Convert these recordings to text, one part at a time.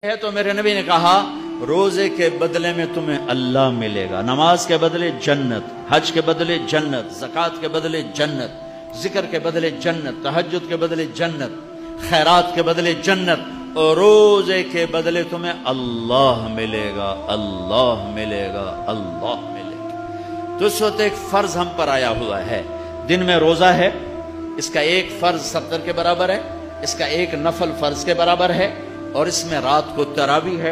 ہے تو मेरे नबी ने कहा रोजे के बदले में तुम्हें अल्लाह मिलेगा, नमाज के बदले जन्नत, हज के बदले जन्नत, ज़कात के बदले जन्नत, जिक्र के बदले जन्नत, तहज्जुद के बदले जन्नत, खैरात के बदले जन्नत, और रोजे के बदले तुम्हें अल्लाह मिलेगा, अल्लाह मिलेगा, अल्लाह मिलेगा। तो इस वक्त एक फर्ज हम पर आया हुआ है, दिन में रोजा है, इसका एक फर्ज 70 के बराबर है, इसका एक नफल फर्ज के बराबर है, और इसमें रात को तरावी है।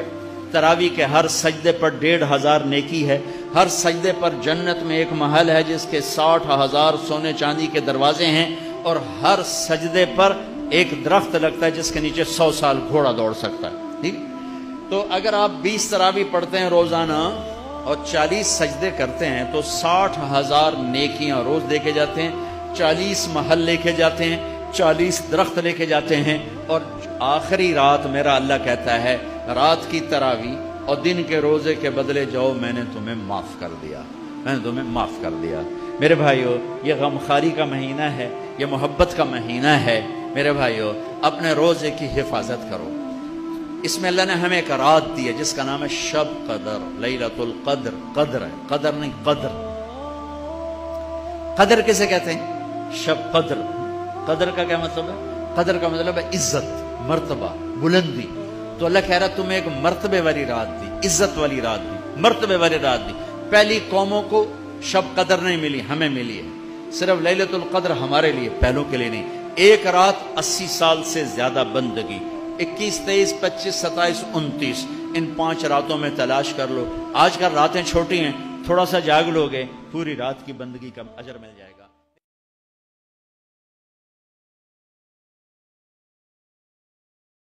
तरावी के हर सजदे पर 1500 नेकी है। हर सजदे पर जन्नत में एक महल है जिसके 60,000 सोने चांदी के दरवाजे हैं, और हर सजदे पर एक दरख्त लगता है जिसके नीचे 100 साल घोड़ा दौड़ सकता है। ठीक, तो अगर आप 20 तरावी पढ़ते हैं रोजाना और 40 सजदे करते हैं तो 60,000 नेकियां रोज देखे जाते हैं, 40 महल लेके जाते हैं, 40 दरख्त लेके जाते हैं, और आखिरी रात मेरा अल्लाह कहता है रात की तरावी और दिन के रोजे के बदले जाओ, मैंने तुम्हें माफ कर दिया, मैंने तुम्हें माफ कर दिया। मेरे भाइयों, ये गमखारी का महीना है, ये मोहब्बत का महीना है। मेरे भाइयों, अपने रोजे की हिफाजत करो। इसमें अल्लाह ने हमें एक रात दी है जिसका नाम है शब कदर, लैलतुल कद्र। कद्र है, कदर नहीं, कद्र। कदर किसे कहते हैं? शब कद्र। कदर का क्या मतलब है? कदर का मतलब है इज्जत, मर्तबा, बुलंदी। तो अल्लाह कह रहा तुम्हें एक मर्तबे वाली रात दी, इज्जत वाली रात दी, मर्तबे वाली रात दी। पहली कौमों को शब कदर नहीं मिली, हमें मिली है। सिर्फ लैलतुल कद्र हमारे लिए, पहलों के लिए नहीं। एक रात 80 साल से ज्यादा बंदगी, 21, 23, 25, 27, 29, इन 5 रातों में तलाश कर लो। आजकल रातें छोटी हैं, थोड़ा सा जाग लोगे, पूरी रात की बंदगी का अजर मिल जाएगा।